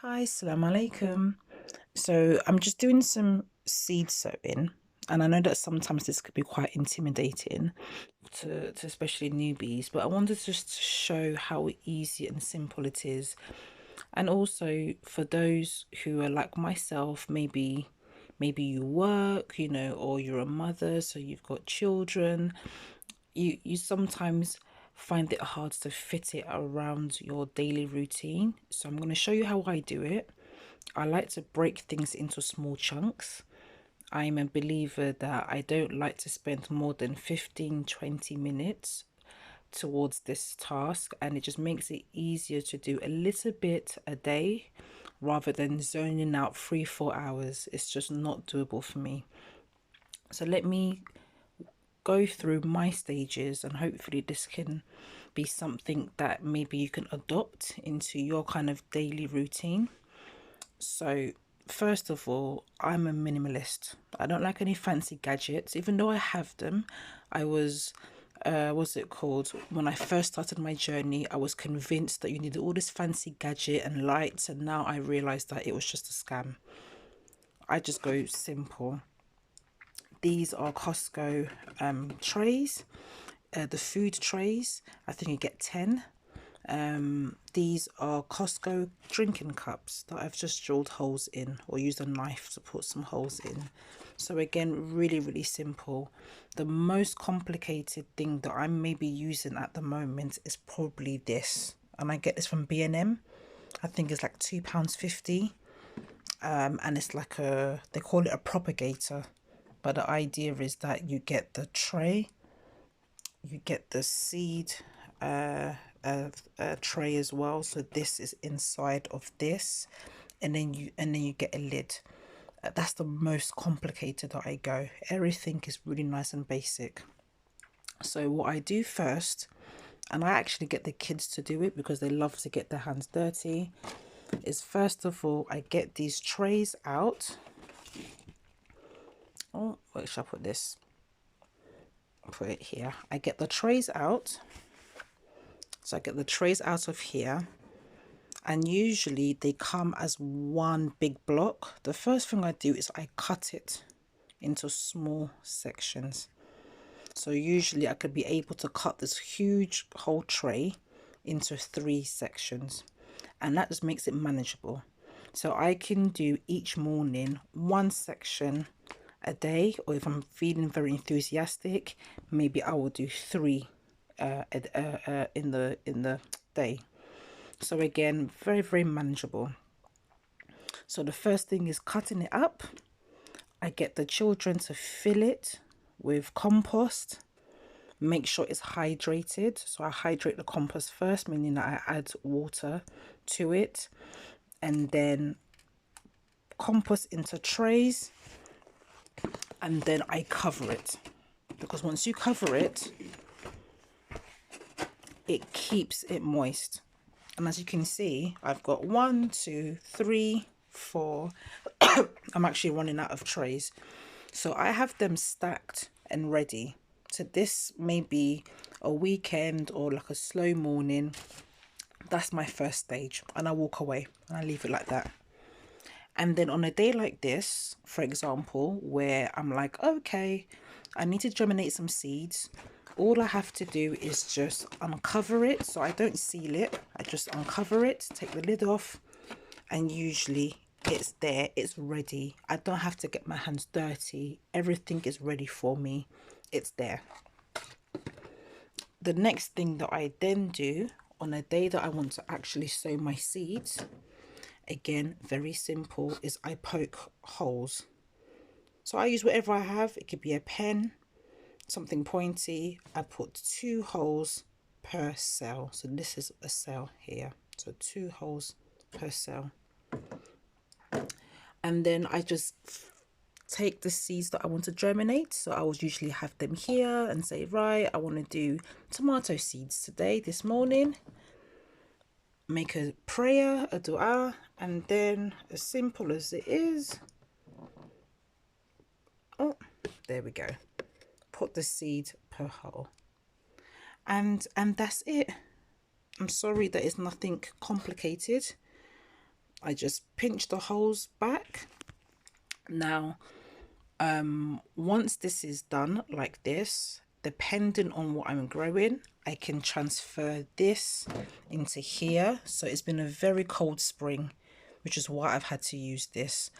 Hi, assalamu alaikum. So I'm just doing some seed sowing, and I know that sometimes this could be quite intimidating to especially newbies, but I wanted just to show how easy and simple it is. And also for those who are like myself, maybe you work, or you're a mother, so you've got children, you sometimes find it hard to fit it around your daily routine. So I'm going to show you how I do it. I like to break things into small chunks. I'm a believer that I don't like to spend more than 15-20 minutes towards this task, and it just makes it easier to do a little bit a day rather than zoning out 3-4 hours. It's just not doable for me. So let me go through my stages, and hopefully this can be something that maybe you can adopt into your kind of daily routine. So first of all, I'm a minimalist. I don't like any fancy gadgets, even though I have them. I was what's it called, when I first started my journey, I was convinced that you needed all this fancy gadget and lights, and now I realized that it was just a scam. I just go simple. These are Costco trays, the food trays. I think you get 10. These are Costco drinking cups that I've just drilled holes in, or used a knife to put some holes in. So again, really, really simple. The most complicated thing that I'm maybe using at the moment is probably this. And I get this from B&M. I think it's like £2.50. And it's like they call it a propagator. But the idea is that you get the tray, you get the seed tray as well. So this is inside of this, and then you get a lid. That's the most complicated that I go. Everything is really nice and basic. So what I do first, and I actually get the kids to do it because they love to get their hands dirty, is first of all I get these trays out. Oh, where should I put this? Put it here. I get the trays out. So I get the trays out of here, and usually they come as one big block. The first thing I do is I cut it into small sections. So usually I could be able to cut this huge whole tray into 3 sections, and that just makes it manageable. So I can do each morning 1 section a day, or if I'm feeling very enthusiastic, maybe I will do 3 in the day. So again, very, very manageable. So the first thing is cutting it up. I get the children to fill it with compost. Make sure it's hydrated. So I hydrate the compost first, meaning that I add water to it, and then compost into trays, and then I cover it, because once you cover it, it keeps it moist. And as you can see, I've got 1, 2, 3, 4. I'm actually running out of trays. So I have them stacked and ready. So this may be a weekend or like a slow morning. That's my first stage. And I walk away and I leave it like that. And then on a day like this, for example, where I'm like, okay, I need to germinate some seeds. All I have to do is just uncover it. So I don't seal it. I just uncover it, take the lid off, and usually it's there, it's ready. I don't have to get my hands dirty. Everything is ready for me. It's there. The next thing that I then do on a day that I want to actually sow my seeds, again, very simple, is I poke holes. So I use whatever I have. It could be a pen, something pointy. I put 2 holes per cell. So this is a cell here. So 2 holes per cell. And then I just take the seeds that I want to germinate. So I would usually have them here and say, right, I want to do tomato seeds today, this morning. Make a prayer, a dua, and then as simple as it is, oh, there we go. Put the seed per hole. And that's it. I'm sorry that it's nothing complicated. I just pinch the holes back. Now, once this is done like this, depending on what I'm growing, I can transfer this into here. So it's been a very cold spring, which is why I've had to use this.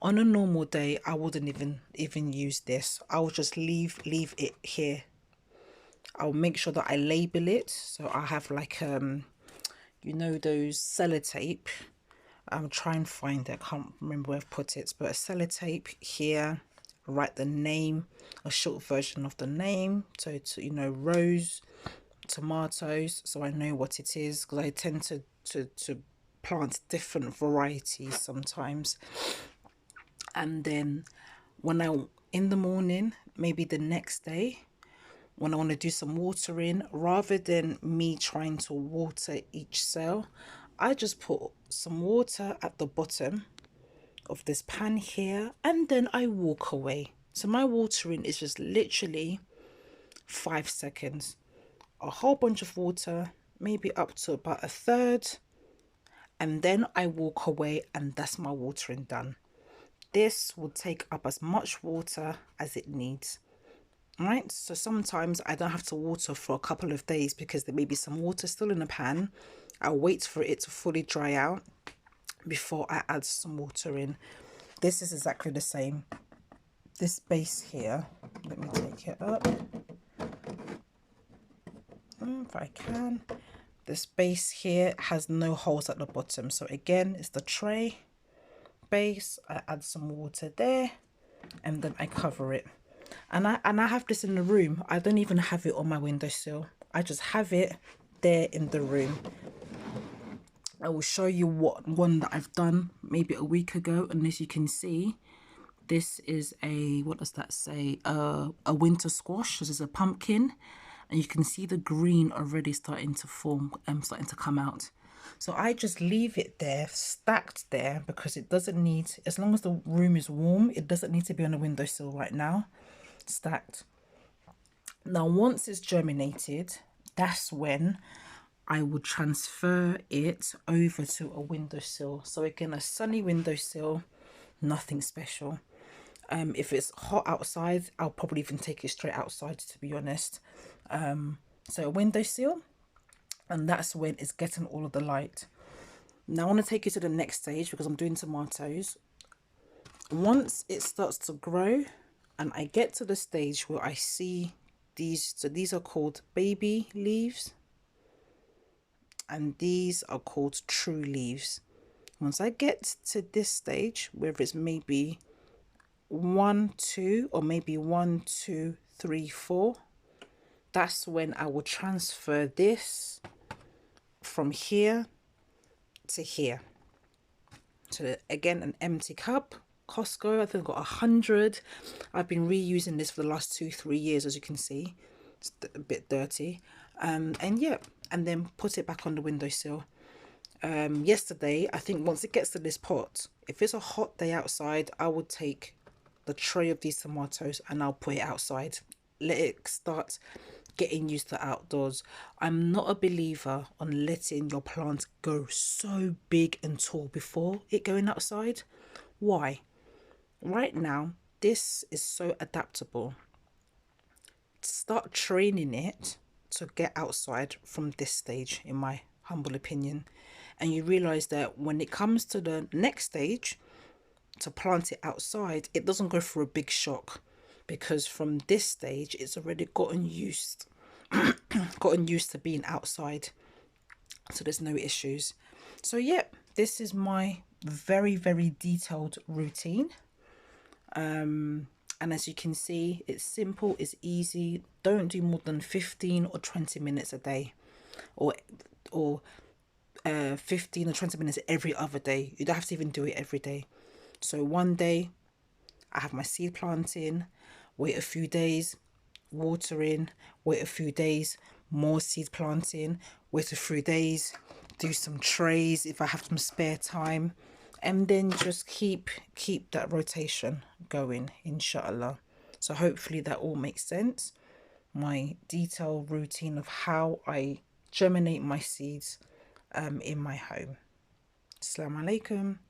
On a normal day, I wouldn't even use this. I'll just leave it here. I'll make sure that I label it. So I have like you know, those sellotape. I'm trying to find it. I can't remember where I've put it, but a sellotape here. Write the name, a short version of the name. So to, you know, rose tomatoes, so I know what it is, because I tend to plant different varieties sometimes. And then when I in the morning, maybe the next day, when I want to do some watering, rather than me trying to water each cell, I just put some water at the bottom of this pan here, and then I walk away. So my watering is just literally 5 seconds. A whole bunch of water, maybe up to about a third, and then I walk away, and that's my watering done. This will take up as much water as it needs. Right, so sometimes I don't have to water for a couple of days because there may be some water still in the pan. I'll wait for it to fully dry out before I add some water in. This is exactly the same. This base here, let me take it up if I can. This base here has no holes at the bottom, so again, it's the tray base. I add some water there, and then I cover it. And I have this in the room. I don't even have it on my windowsill. I just have it there in the room. I will show you what one that I've done maybe a week ago, and as you can see, this is a, what does that say? A winter squash. This is a pumpkin, and you can see the green already starting to form and starting to come out. So I just leave it there, stacked there, because it doesn't need, as long as the room is warm, it doesn't need to be on the windowsill right now. Stacked. Now once it's germinated, that's when I would transfer it over to a windowsill. So again, a sunny windowsill, nothing special. If it's hot outside, I'll probably even take it straight outside, to be honest. So a windowsill, and that's when it's getting all of the light. Now I want to take you to the next stage because I'm doing tomatoes. Once it starts to grow and I get to the stage where I see these, so these are called baby leaves and these are called true leaves. Once I get to this stage, whether it's maybe 1, 2, or maybe 1, 2, 3, 4, that's when I will transfer this from here to here. So again, an empty cup. Costco, I think I've got 100. I've been reusing this for the last 2-3 years, as you can see. It's a bit dirty. And yeah, and then put it back on the windowsill. Yesterday, I think once it gets to this pot, if it's a hot day outside, I would take the tray of these tomatoes and I'll put it outside. Let it start getting used to outdoors. I'm not a believer on letting your plant go so big and tall before it going outside. Why? Right now, this is so adaptable. Start training it to get outside from this stage, in my humble opinion. And you realize that when it comes to the next stage, to plant it outside, it doesn't go through a big shock, because from this stage, it's already gotten used to being outside. So there's no issues. So yeah, this is my very, very detailed routine. And as you can see, it's simple, it's easy. Don't do more than 15 or 20 minutes a day, or 15 or 20 minutes every other day. You don't have to even do it every day. So one day I have my seed planting, wait a few days, watering, wait a few days, more seed planting, wait a few days, do some trays if I have some spare time, and then just keep that rotation going, inshallah. So hopefully that all makes sense. My detailed routine of how I germinate my seeds in my home. Assalamu alaikum.